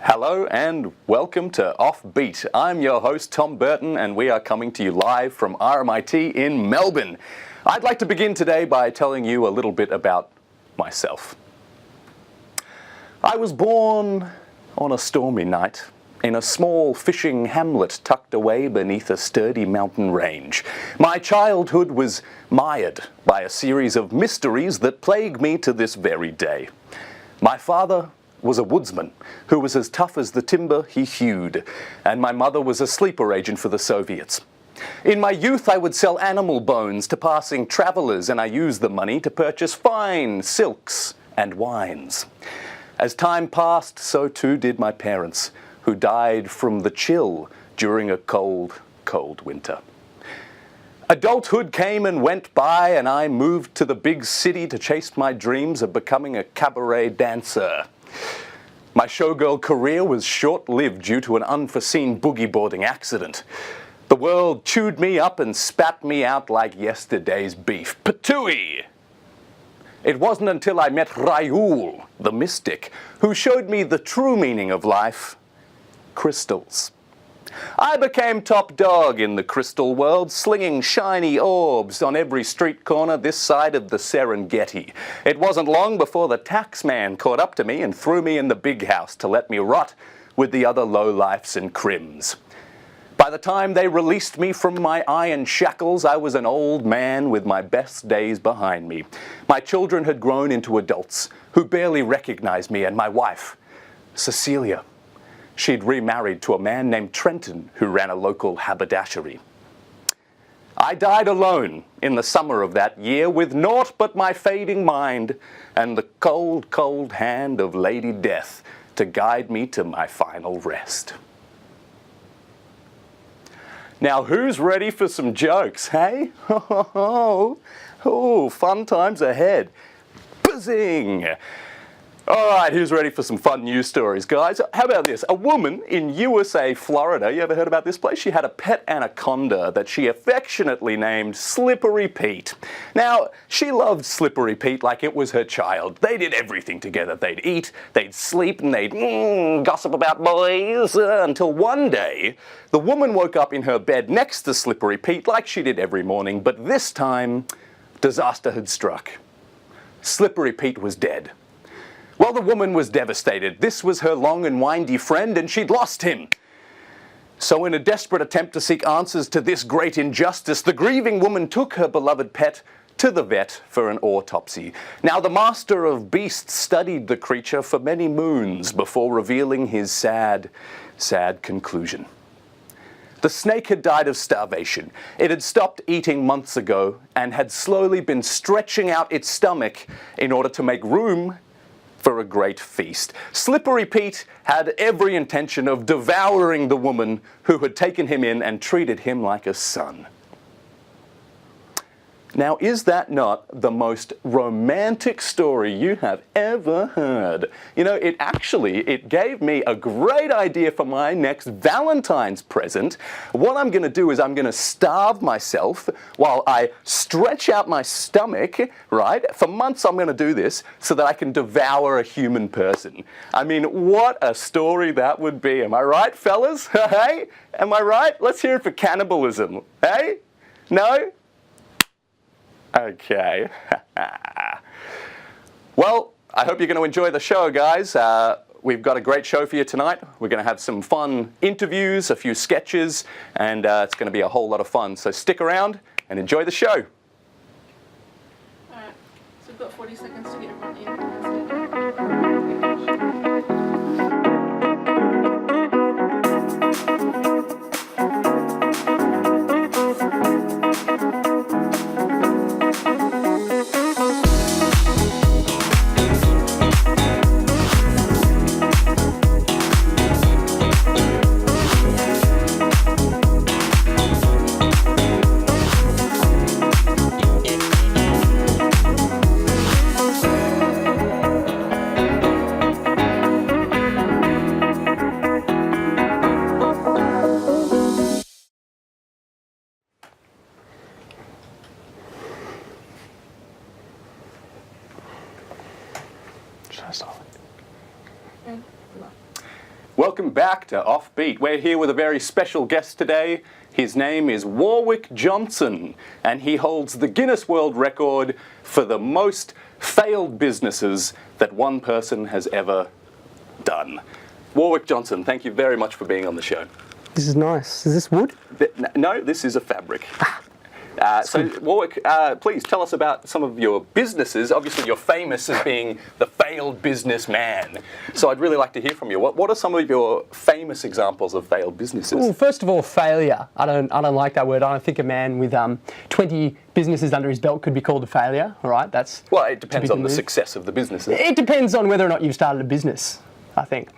Hello and welcome to Offbeat. I'm your host Tom Burton and we are coming to you live from RMIT in Melbourne. I'd like to begin today by telling you a little bit about myself. I was born on a stormy night in a small fishing hamlet tucked away beneath a sturdy mountain range. My childhood was mired by a series of mysteries that plague me to this very day. My father was a woodsman who was as tough as the timber he hewed, and my mother was a sleeper agent for the Soviets. In my youth, I would sell animal bones to passing travelers, and I used the money to purchase fine silks and wines. As time passed, so too did my parents, who died from the chill during a cold, cold winter. Adulthood came and went by, and I moved to the big city to chase my dreams of becoming a cabaret dancer. My showgirl career was short-lived due to an unforeseen boogie-boarding accident. The world chewed me up and spat me out like yesterday's beef. Patooey! It wasn't until I met Rupaul, the mystic, who showed me the true meaning of life: crystals. I became top dog in the crystal world, slinging shiny orbs on every street corner this side of the Serengeti. It wasn't long before the tax man caught up to me and threw me in the big house to let me rot with the other lowlifes and crims. By the time they released me from my iron shackles, I was an old man with my best days behind me. My children had grown into adults who barely recognized me, and my wife, Cecilia, she'd remarried to a man named Trenton who ran a local haberdashery. I died alone in the summer of that year with naught but my fading mind and the cold, cold hand of Lady Death to guide me to my final rest. Now who's ready for some jokes, hey? Oh, fun times ahead. Buzzing! All right, who's ready for some fun news stories, guys? How about this? A woman in USA, Florida, you ever heard about this place? She had a pet anaconda that she affectionately named Slippery Pete. Now, she loved Slippery Pete like it was her child. They did everything together. They'd eat, they'd sleep, and they'd gossip about boys until one day, the woman woke up in her bed next to Slippery Pete like she did every morning, but this time, disaster had struck. Slippery Pete was dead. Well, the woman was devastated. This was her long and windy friend, and she'd lost him. So in a desperate attempt to seek answers to this great injustice, the grieving woman took her beloved pet to the vet for an autopsy. Now, the master of beasts studied the creature for many moons before revealing his sad, sad conclusion. The snake had died of starvation. It had stopped eating months ago and had slowly been stretching out its stomach in order to make room for a great feast. Slippery Pete had every intention of devouring the woman who had taken him in and treated him like a son. Now, is that not the most romantic story you have ever heard? You know, it gave me a great idea for my next Valentine's present. What I'm going to do is I'm going to starve myself while I stretch out my stomach, right? For months I'm going to do this so that I can devour a human person. I mean, what a story that would be. Am I right, fellas? Hey? Am I right? Let's hear it for cannibalism. Hey? No? Okay. Well, I hope you're going to enjoy the show, guys. We've got a great show for you tonight. We're going to have some fun interviews, a few sketches, and it's going to be a whole lot of fun. So stick around and enjoy the show. Alright, so we've got 40 seconds to get everyone in. Welcome back to Offbeat. We're here with a very special guest today. His name is Warwick Johnson, and he holds the Guinness World Record for the most failed businesses that one person has ever done. Warwick Johnson, thank you very much for being on the show. This is nice. Is this wood? No, this is a fabric. So, Warwick, please tell us about some of your businesses. Obviously, you're famous as being the failed businessman. So I'd really like to hear from you. What are some of your famous examples of failed businesses? Well, first of all, failure. I don't like that word. I don't think a man with 20 businesses under his belt could be called a failure. All right, that's. Well, it depends on the success of the businesses. It depends on whether or not you've started a business, I think.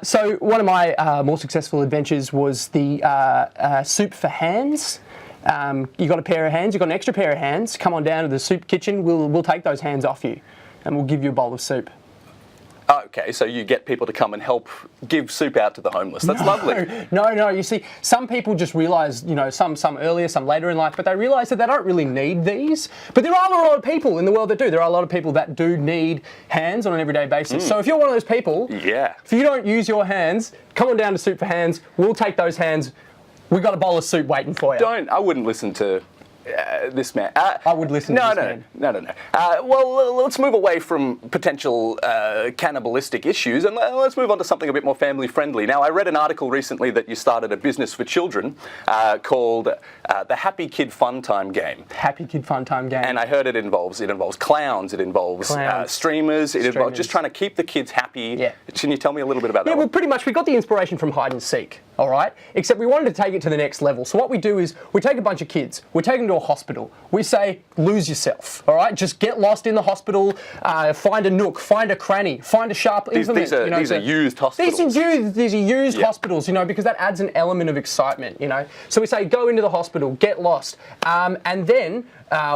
So one of my more successful adventures was the soup for hands. You got a pair of hands, you got an extra pair of hands, come on down to the soup kitchen, we'll take those hands off you and we'll give you a bowl of soup. Okay, so you get people to come and help give soup out to the homeless. That's lovely. No, you see, some people just realise, some earlier, some later in life, but they realise that they don't really need these. But there are a lot of people in the world that do. There are a lot of people that do need hands on an everyday basis. So if you're one of those people, if you don't use your hands, come on down to Soup for Hands, we'll take those hands. We've got a bowl of soup waiting for you. I wouldn't listen to this man. I would listen to this man. No. Well, let's move away from potential cannibalistic issues and let's move on to something a bit more family friendly. Now, I read an article recently that you started a business for children called the Happy Kid Fun Time Game. Happy Kid Fun Time Game. And I heard it involves clowns, it involves streamers, it involves just trying to keep the kids happy. Yeah. Can you tell me a little bit about that? Yeah, well, pretty much we got the inspiration from hide and seek. All right, except we wanted to take it to the next level. So what we do is we take a bunch of kids, we take them to a hospital. We say, lose yourself. All right, just get lost in the hospital, find a nook, find a cranny, find a sharp implement. These are used hospitals. These are used hospitals, because that adds an element of excitement. So we say, go into the hospital, get lost, and then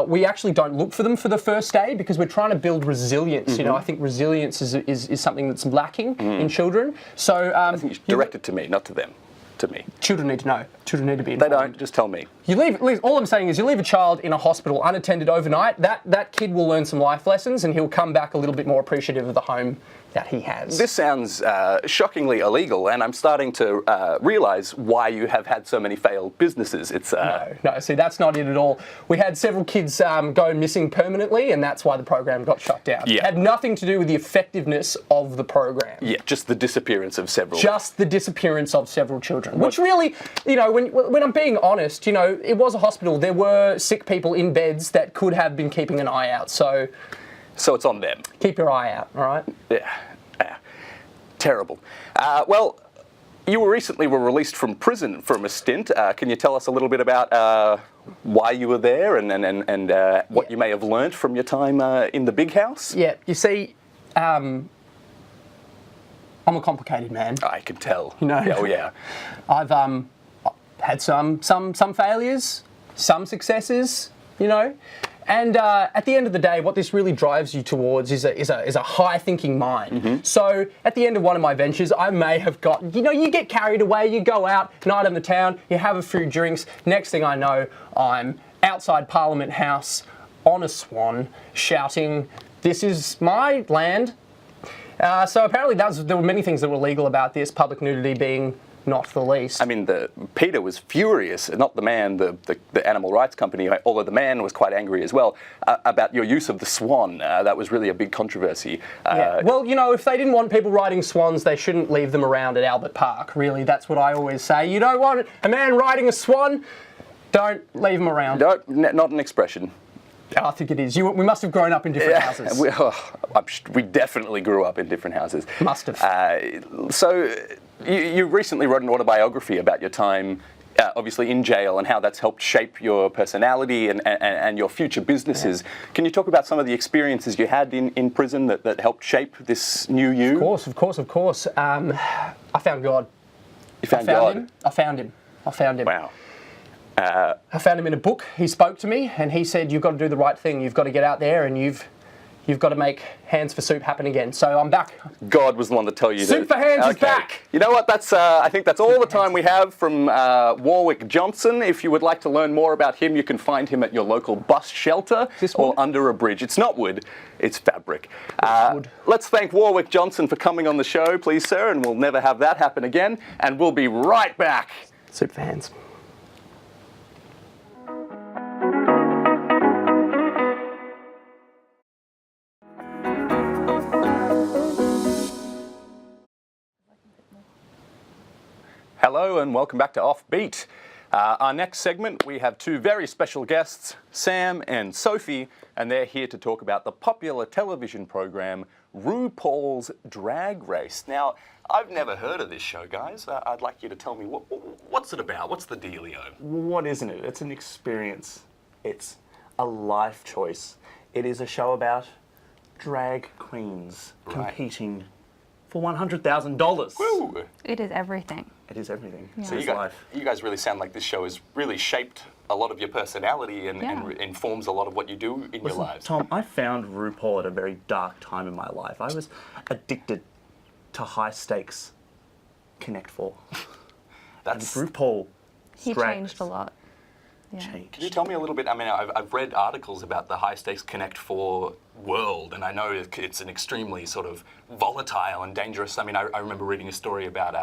we actually don't look for them for the first day because we're trying to build resilience. I think resilience is something that's lacking in children. So I think you should direct it to me, not to them. To me. Children need to know. Children need to be informed. They don't. Just tell me. All I'm saying is you leave a child in a hospital unattended overnight, that kid will learn some life lessons and he'll come back a little bit more appreciative of the home that he has. This sounds shockingly illegal, and I'm starting to realise why you have had so many failed businesses. It's No, see, that's not it at all. We had several kids go missing permanently, and that's why the program got shut down. Yeah. It had nothing to do with the effectiveness of the program. Yeah, just the disappearance of several. Just the disappearance of several children, which really, when I'm being honest, it was a hospital. There were sick people in beds that could have been keeping an eye out. So it's on them. Keep your eye out, all right? Yeah. Terrible. Well, you recently were released from prison from a stint. Can you tell us a little bit about why you were there and what you may have learnt from your time in the big house? Yeah, you see, I'm a complicated man. I can tell. Oh yeah. I've had some failures, some successes, And at the end of the day, what this really drives you towards is a high-thinking mind. Mm-hmm. So at the end of one of my ventures, I may have got, you get carried away, you go out, night in the town, you have a few drinks. Next thing I know, I'm outside Parliament House on a swan, shouting, "This is my land." So apparently there were many things that were legal about this, public nudity being not the least. I mean, Peter was furious, not the man, the animal rights company, although the man was quite angry as well, about your use of the swan. That was really a big controversy. Yeah. Well, if they didn't want people riding swans, they shouldn't leave them around at Albert Park, really. That's what I always say. You don't want a man riding a swan, don't leave him around. No, not an expression. I think it is. We must have grown up in different houses. We definitely grew up in different houses. Must have. So you recently wrote an autobiography about your time, obviously in jail, and how that's helped shape your personality and your future businesses. Yeah. Can you talk about some of the experiences you had in prison that helped shape this new you? Of course. I found God. You found God? I found him. Wow. I found him in a book. He spoke to me and he said, "You've got to do the right thing. You've got to get out there and you've you've got to make Hands for Soup happen again. So I'm back. God was the one to tell you Soup that. for Hands is back. You know what? That's I think that's all the time we have from Warwick Johnson. If you would like to learn more about him, you can find him at your local bus shelter or under a bridge. It's not wood, it's fabric. Let's thank Warwick Johnson for coming on the show, please, sir, and we'll never have that happen again. And we'll be right back. Soup for Hands. Hello and welcome back to Offbeat. Our next segment, we have two very special guests, Sam and Sophie, and they're here to talk about the popular television program RuPaul's Drag Race. Now, I've never heard of this show, guys. I'd like you to tell me what's it about? What's the dealio? What isn't it? It's an experience. It's a life choice. It is a show about drag queens competing for $100,000. Woo! It is everything. It is everything. Yeah. So So it's You life. guys really sound like this show has really shaped a lot of your personality and informs a lot of what you do in your Listen, lives. Tom, I found RuPaul at a very dark time in my life. I was addicted to high stakes Connect Four. And That's. RuPaul. He changed a lot. Yeah. Changed. Can you tell me a little bit? I mean, I've read articles about the High Stakes Connect 4 world, and I know it's an extremely sort of volatile and dangerous. I mean, I remember reading a story about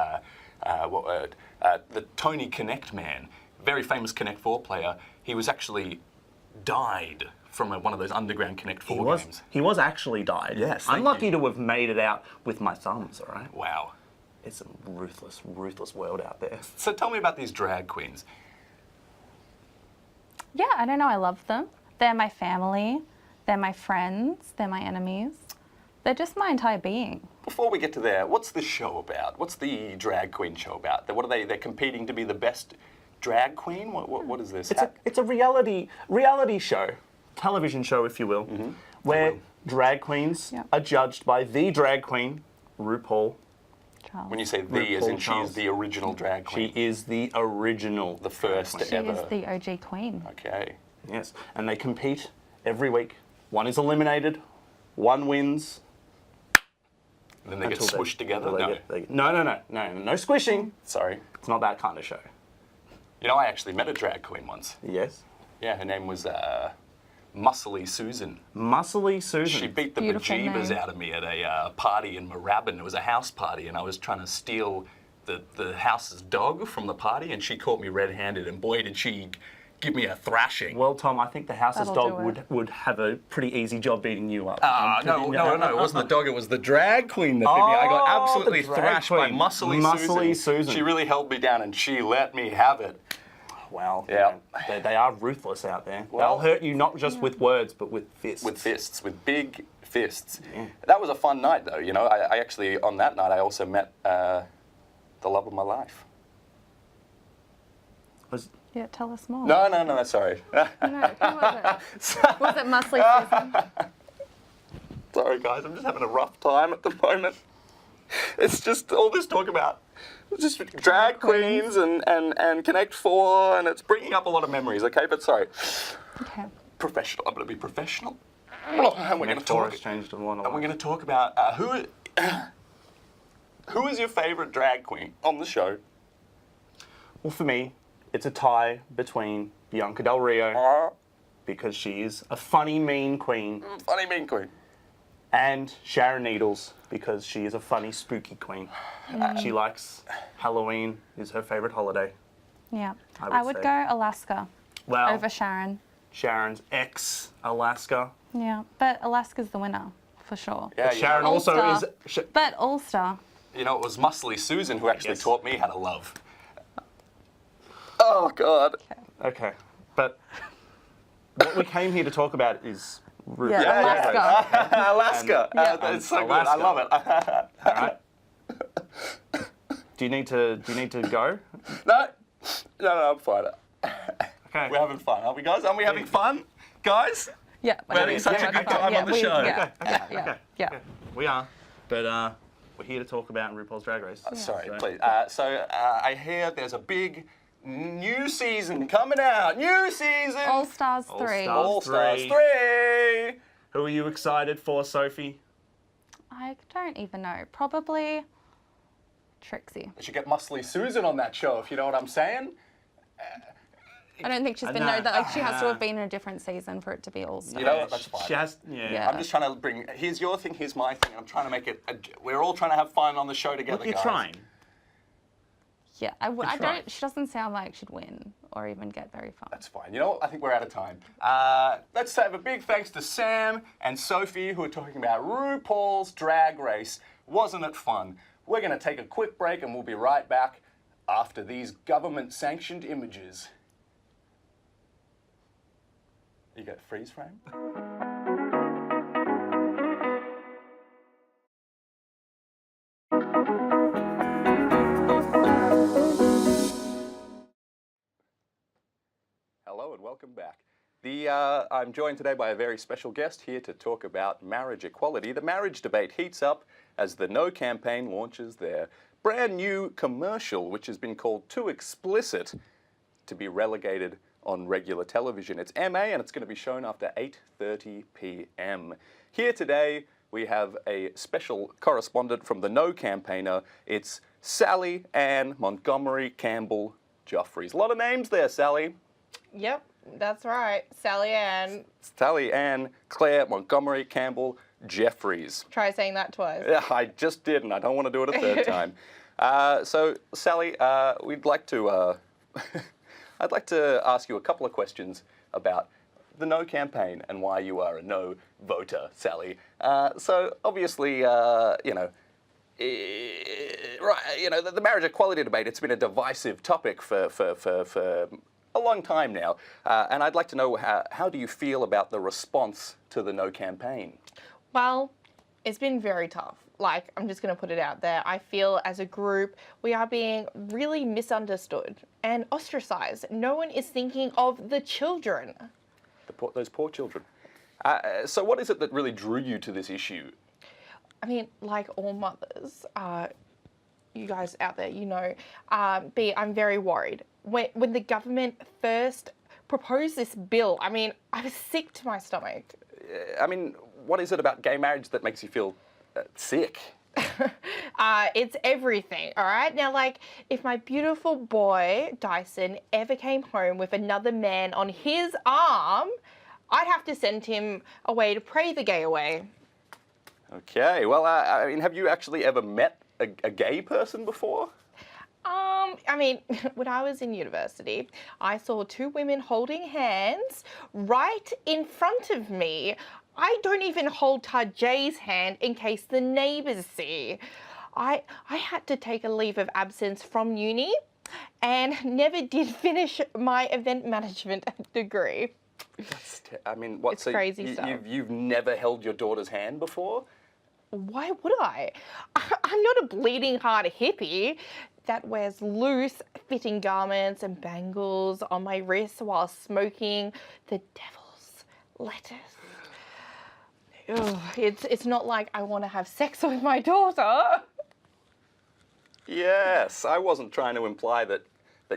the Tony Connect man, very famous Connect 4 player. He was actually died from one of those underground Connect 4 games. He was actually died. Yes, I'm thank lucky you. to have made it out with my thumbs, all right? Wow. It's a ruthless, ruthless world out there. So tell me about these drag queens. Yeah, I don't know. I love them. They're my family. They're my friends. They're my enemies. They're just my entire being. Before we get to there, what's the show about? What's the drag queen show about? What are they? They're competing to be the best drag queen? What is this? It's a reality show, television show, if you will, where drag queens are judged by the drag queen, RuPaul. Charles. When you say the, as in RuPaul she Charles. is the original drag She queen. is the original, The first She ever. is the OG queen. Okay. yes, and they compete every week. One is eliminated, one wins. And then they get until squished together? No, no squishing. Sorry. It's not that kind of show. You know, I actually met a drag queen once. Yes, Yeah, her name was Muscly Susan. Muscly Susan. She beat the Beautiful bejeebers name. out of me at a party in Moorabbin. It was a house party, and I was trying to steal the house's dog from the party, and she caught me red-handed, and boy, did she give me a thrashing. Well, Tom, I think the house's That'll dog do it. would have a pretty easy job beating you up. No, it wasn't the dog, it was the drag queen that beat me. I got absolutely the drag thrashed by queen. Muscly Muscly Susan. She really held me down, and she let me have it. Well, Yeah. they are ruthless out there. Well- They'll hurt you not just with words, but with fists. With fists, with big fists. That was a fun night, though. You know, I actually, on that night, I also met the love of my life. Yeah, tell us more. No, sorry. No, who was it? Was it Muscly Susan? Sorry, guys, I'm just having a rough time at the moment. It's just all this talk about just drag queens and Connect 4, and it's bringing up a lot of memories, okay? But sorry. Okay. Professional. I'm going to be professional. And we're going to Connect 4 talk. has changed a lot. And we're going to talk about who is your favorite drag queen on the show? Well, for me, it's a tie between Bianca Del Rio, because she is a funny, mean queen, Funny mean queen. and Sharon Needles, because she is a funny, spooky queen. She likes Halloween, is her favorite holiday. Yeah. I I would would say. go Alaska Well, over Sharon. Sharon's ex, Alaska. Yeah. But Alaska's the winner, for sure. Yeah, Sharon also All-star. is... But All-Star. You know, it was Muscly Susan who actually Yes. taught me how to love. Oh, God. Okay, but what we came here to talk about is... Yeah, Alaska. Alaska. Yeah. It's so Alaska. good. I love it. All right. Do you need to go? No, I'm fine. Okay. We're having fun, aren't we, guys? Aren't we having fun, guys? Yeah. We're having such a good time on the show. Yeah. We are, but we're here to talk about RuPaul's Drag Race. Sorry, So- please. I hear there's a big new season coming out. New season. All Stars 3. All-Stars. All Stars 3. Who are you excited for, Sophie? I don't even know. Probably Trixie. We should get Muscly Susan on that show, if you know what I'm saying. I don't think she's been No. known that. Like, she has to have been in a different season for it to be All Stars. You know what? That's fine. She has, yeah. Yeah. I'm just trying to bring. Here's your thing. Here's my thing. I'm trying to make it. We're all trying to have fun on the show together, Look, you're guys. trying. Yeah, I right. don't. She doesn't sound like she'd win or even get very far. That's fine. You know what? I think we're out of time. Let's have a big thanks to Sam and Sophie who are talking about RuPaul's Drag Race. Wasn't it fun? We're going to take a quick break and we'll be right back after these government-sanctioned images. You got freeze frame? Hello and welcome back. I'm joined today by a very special guest here to talk about marriage equality. The marriage debate heats up as the No campaign launches their brand new commercial, which has been called Too Explicit to be relegated on regular television. It's MA and it's going to be shown after 8:30 p.m. Here today we have a special correspondent from the No campaigner. It's Sally Ann Montgomery Campbell Joffreys. A lot of names there, Sally. Yep, that's right. Sally Ann. Sally Ann Claire Montgomery Campbell Jeffries. Try saying that twice. Yeah, I just did, and I don't want to do it a third time. So, Sally, we'd like to. I'd like to ask you a couple of questions about the No campaign and why you are a No voter, Sally. So, obviously, right, the marriage equality debate, it's been a divisive topic for a long time now. And I'd like to know how do you feel about the response to the No campaign? Well, it's been very tough. Like, I'm just going to put it out there. I feel as a group, we are being really misunderstood and ostracized. No one is thinking of the children. Those poor children. So what is it that really drew you to this issue? I mean, like all mothers, you guys out there, you know, I'm very worried. When the government first proposed this bill, I mean, I was sick to my stomach. I mean, what is it about gay marriage that makes you feel sick? It's everything, all right? Now, like, if my beautiful boy, Dyson, ever came home with another man on his arm, I'd have to send him away to pray the gay away. Okay, well, I mean, have you actually ever met a gay person before? I mean, when I was in university, I saw two women holding hands right in front of me. I don't even hold Tajay's hand in case the neighbours see. I had to take a leave of absence from uni and never did finish my event management degree. I mean, what? It's so crazy stuff. You've never held your daughter's hand before? Why would I? I'm not a bleeding heart hippie that wears loose fitting garments and bangles on my wrists while smoking the devil's lettuce. Ugh, it's not like I want to have sex with my daughter. Yes, I wasn't trying to imply that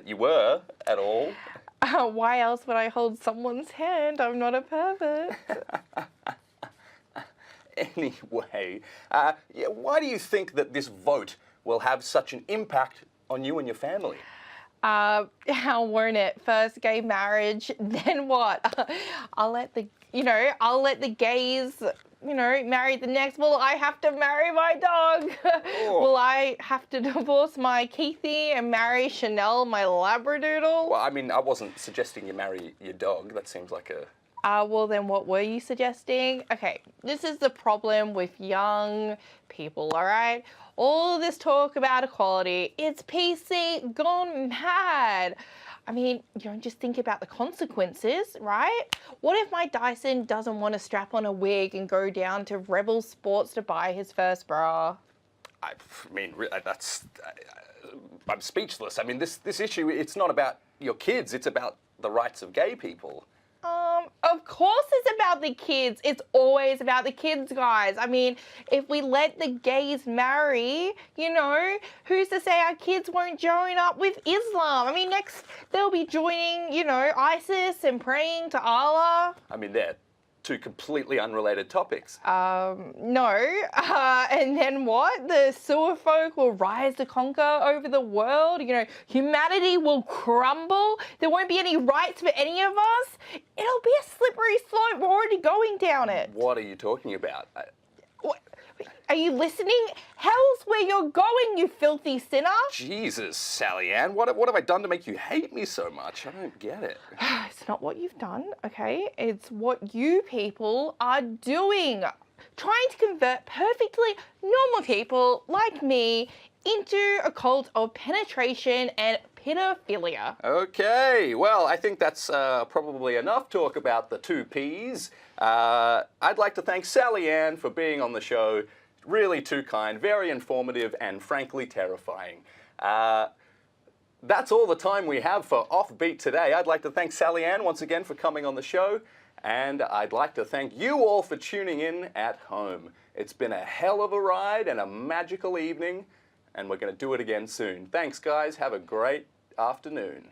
you were at all. Why else would I hold someone's hand? I'm not a pervert. Anyway, why do you think that this vote will have such an impact on you and your family? How won't it? First gay marriage, then what? I'll let the gays, marry the next. Will I have to marry my dog? Oh. Will I have to divorce my Keithy and marry Chanel, my Labradoodle? Well, I mean, I wasn't suggesting you marry your dog. That seems like a... Well, then what were you suggesting? Okay, this is the problem with young people, all right? All this talk about equality, it's PC gone mad. I mean, just think about the consequences, right? What if my Dyson doesn't want to strap on a wig and go down to Rebel Sports to buy his first bra? I mean, I'm speechless. I mean, this issue, it's not about your kids, it's about the rights of gay people. Of course it's about the kids. It's always about the kids, guys. I mean, if we let the gays marry, who's to say our kids won't join up with Islam? I mean, next they'll be joining, ISIS and praying to Allah. I mean, they're two completely unrelated topics. No. And then what? The sewer folk will rise to conquer over the world. You know, humanity will crumble. There won't be any rights for any of us. It'll be a slippery slope. We're already going down it. What are you talking about? What? Are you listening? Hell's where you're going, you filthy sinner. Jesus, Sally Ann, what have I done to make you hate me so much? I don't get it. It's not what you've done, okay? It's what you people are doing. Trying to convert perfectly normal people like me into a cult of penetration and pedophilia. Okay, well, I think that's probably enough talk about the two Ps. I'd like to thank Sally Ann for being on the show. Really too kind, very informative, and frankly terrifying. That's all the time we have for Offbeat today. I'd like to thank Sally Ann once again for coming on the show, and I'd like to thank you all for tuning in at home. It's been a hell of a ride and a magical evening, and we're going to do it again soon. Thanks, guys. Have a great afternoon.